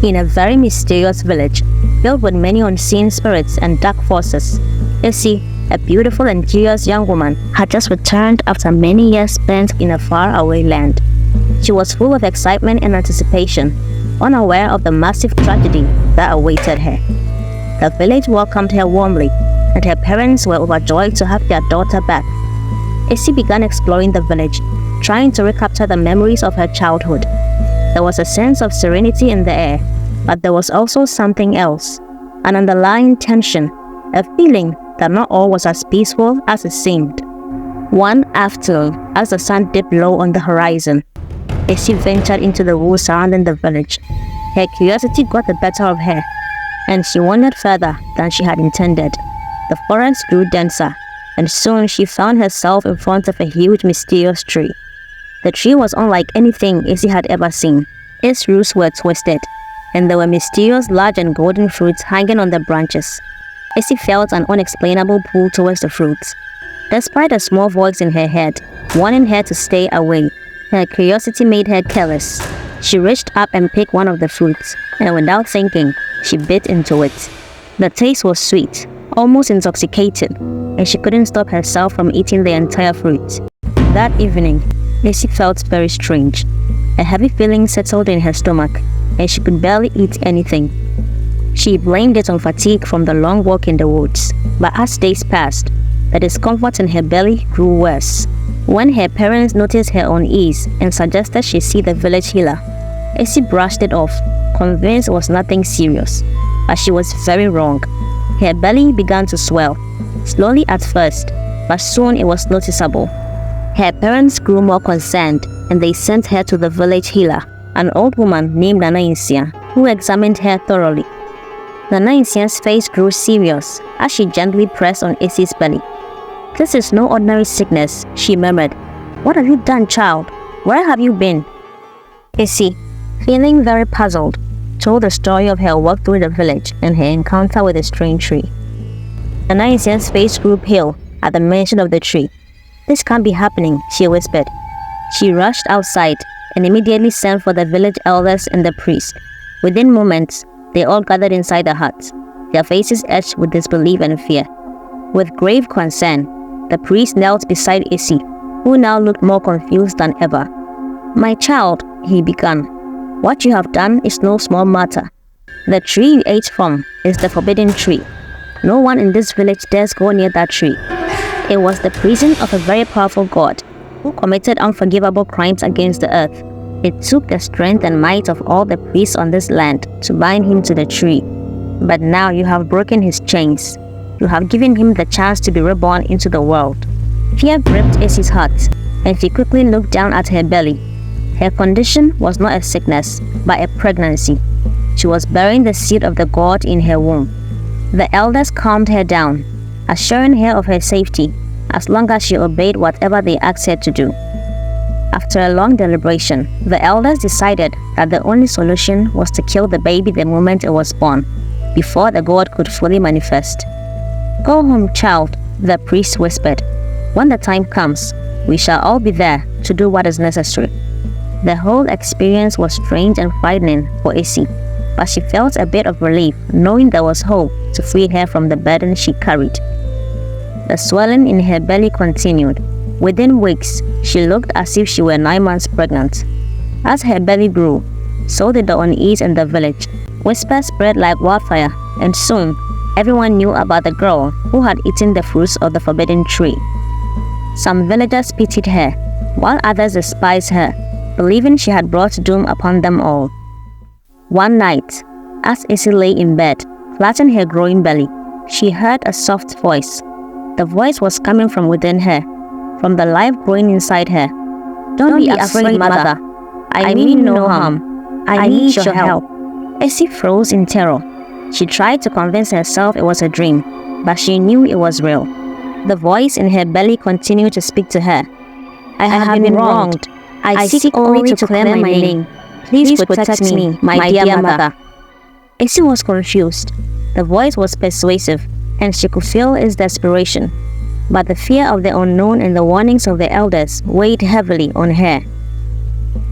In a very mysterious village, filled with many unseen spirits and dark forces, Essie, a beautiful and curious young woman, had just returned after many years spent in a faraway land. She was full of excitement and anticipation, unaware of the massive tragedy that awaited her. The village welcomed her warmly, and her parents were overjoyed to have their daughter back. Essie began exploring the village, trying to recapture the memories of her childhood. There was a sense of serenity in the air, but there was also something else, an underlying tension, a feeling that not all was as peaceful as it seemed. One afternoon, as the sun dipped low on the horizon, Essie ventured into the woods surrounding the village. Her curiosity got the better of her, and she wandered further than she had intended. The forest grew denser, and soon she found herself in front of a huge, mysterious tree. The tree was unlike anything Essie had ever seen. Its roots were twisted, and there were mysterious large and golden fruits hanging on the branches. Essie felt an unexplainable pull towards the fruits. Despite a small voice in her head, warning her to stay away, her curiosity made her careless. She reached up and picked one of the fruits, and without thinking, she bit into it. The taste was sweet, almost intoxicating, and she couldn't stop herself from eating the entire fruit. That evening, Essie felt very strange. A heavy feeling settled in her stomach, and she could barely eat anything. She blamed it on fatigue from the long walk in the woods, but as days passed, the discomfort in her belly grew worse. When her parents noticed her unease and suggested she see the village healer, Essie brushed it off, convinced it was nothing serious. But she was very wrong. Her belly began to swell, slowly at first, but soon it was noticeable. Her parents grew more concerned, and they sent her to the village healer, an old woman named Nanaisia, who examined her thoroughly. Nanaisia's face grew serious as she gently pressed on Essie's belly. "This is no ordinary sickness," she murmured. "What have you done, child? Where have you been?" Essie, feeling very puzzled, told the story of her walk through the village and her encounter with the strange tree. Nanaisia's face grew pale at the mention of the tree. "This can't be happening," she whispered. She rushed outside and immediately sent for the village elders and the priest. Within moments, they all gathered inside the hut, their faces etched with disbelief and fear. With grave concern, the priest knelt beside Essie, who now looked more confused than ever. "My child," he began, "what you have done is no small matter. The tree you ate from is the forbidden tree. No one in this village dares go near that tree. It was the prison of a very powerful god who committed unforgivable crimes against the earth. It took the strength and might of all the priests on this land to bind him to the tree. But now you have broken his chains. You have given him the chance to be reborn into the world." Fear gripped Essie's heart, and she quickly looked down at her belly. Her condition was not a sickness, but a pregnancy. She was bearing the seed of the god in her womb. The elders calmed her down, assuring her of her safety as long as she obeyed whatever they asked her to do. After a long deliberation, the elders decided that the only solution was to kill the baby the moment it was born, before the god could fully manifest. "Go home, child," the priest whispered. "When the time comes, we shall all be there to do what is necessary." The whole experience was strange and frightening for Essie, but she felt a bit of relief knowing there was hope to free her from the burden she carried. The swelling in her belly continued. Within weeks, she looked as if she were 9 months pregnant. As her belly grew, so did the unease in the village. Whispers spread like wildfire, and soon, everyone knew about the girl who had eaten the fruits of the forbidden tree. Some villagers pitied her, while others despised her, believing she had brought doom upon them all. One night, as Essie lay in bed, flattening her growing belly, she heard a soft voice. The voice was coming from within her, from the life growing inside her. Don't be afraid, mother. I mean no harm. I need your help." Essie froze in terror. She tried to convince herself it was a dream, but she knew it was real. The voice in her belly continued to speak to her. "I have been wronged. I seek only to clear my name. Please protect me, my dear mother." Essie was confused. The voice was persuasive, and she could feel its desperation. But the fear of the unknown and the warnings of the elders weighed heavily on her.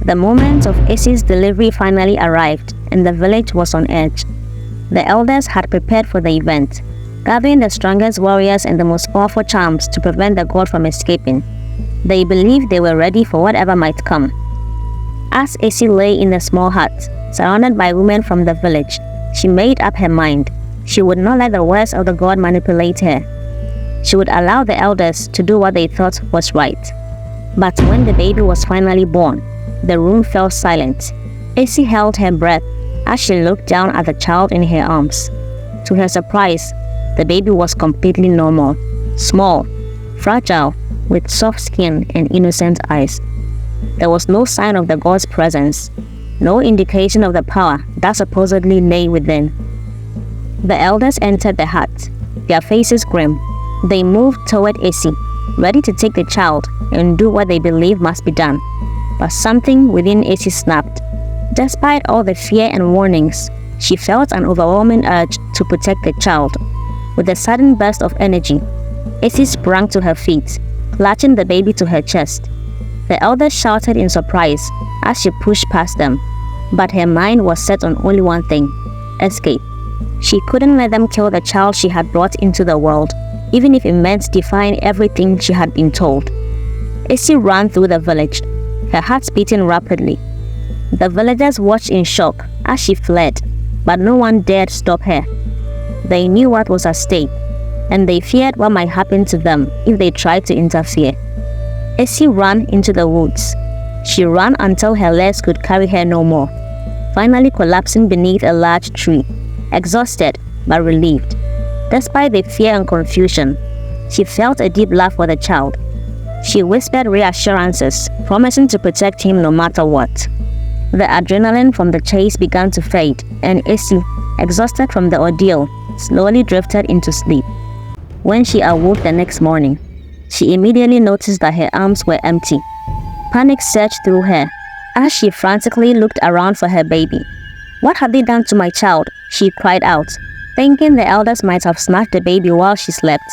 The moment of Essie's delivery finally arrived, and the village was on edge. The elders had prepared for the event, gathering the strongest warriors and the most powerful charms to prevent the god from escaping. They believed they were ready for whatever might come. As Essie lay in the small hut, surrounded by women from the village, she made up her mind. She would not let the words of the god manipulate her. She would allow the elders to do what they thought was right. But when the baby was finally born, the room fell silent. Essie held her breath as she looked down at the child in her arms. To her surprise, the baby was completely normal, small, fragile, with soft skin and innocent eyes. There was no sign of the god's presence, no indication of the power that supposedly lay within. The elders entered the hut, their faces grim. They moved toward Essie, ready to take the child and do what they believed must be done. But something within Essie snapped. Despite all the fear and warnings, she felt an overwhelming urge to protect the child. With a sudden burst of energy, Essie sprang to her feet, clutching the baby to her chest. The elders shouted in surprise as she pushed past them, but her mind was set on only one thing: escape. She couldn't let them kill the child she had brought into the world, even if it meant defying everything she had been told. Essie ran through the village, her heart beating rapidly. The villagers watched in shock as she fled, but no one dared stop her. They knew what was at stake, and they feared what might happen to them if they tried to interfere. Essie ran into the woods. She ran until her legs could carry her no more, finally collapsing beneath a large tree, exhausted but relieved. Despite the fear and confusion, she felt a deep love for the child. She whispered reassurances, promising to protect him no matter what. The adrenaline from the chase began to fade, and Essie, exhausted from the ordeal, slowly drifted into sleep. When she awoke the next morning, she immediately noticed that her arms were empty. Panic surged through her as she frantically looked around for her baby. "What have they done to my child?" she cried out, thinking the elders might have snatched the baby while she slept.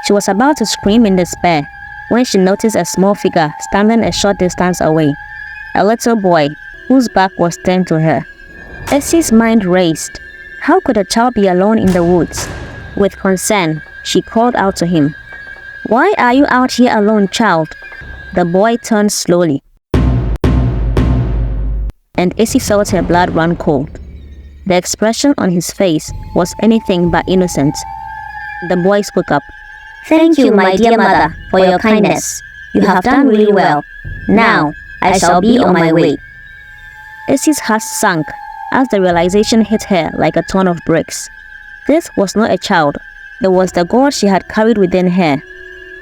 She was about to scream in despair when she noticed a small figure standing a short distance away, a little boy whose back was turned to her. Essie's mind raced. How could a child be alone in the woods? With concern, she called out to him, "Why are you out here alone, child?" The boy turned slowly, and Essie felt her blood run cold. The expression on his face was anything but innocent. The boy spoke up. "Thank you, my dear mother, for your kindness. You have done really well. Now, I shall be on my way." Essie's heart sank as the realization hit her like a ton of bricks. This was not a child. It was the god she had carried within her,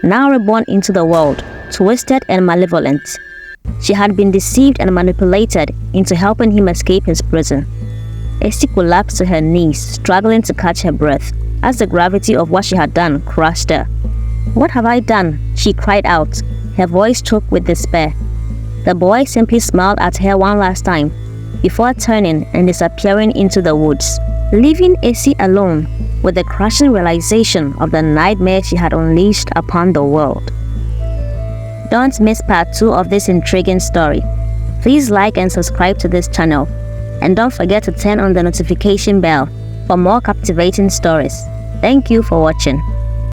now reborn into the world, twisted and malevolent. She had been deceived and manipulated into helping him escape his prison. Essie collapsed to her knees, struggling to catch her breath, as the gravity of what she had done crushed her. "What have I done?" she cried out, her voice choked with despair. The boy simply smiled at her one last time, before turning and disappearing into the woods, leaving Essie alone with the crushing realization of the nightmare she had unleashed upon the world. Don't miss part 2 of this intriguing story. Please like and subscribe to this channel, and don't forget to turn on the notification bell for more captivating stories. Thank you for watching.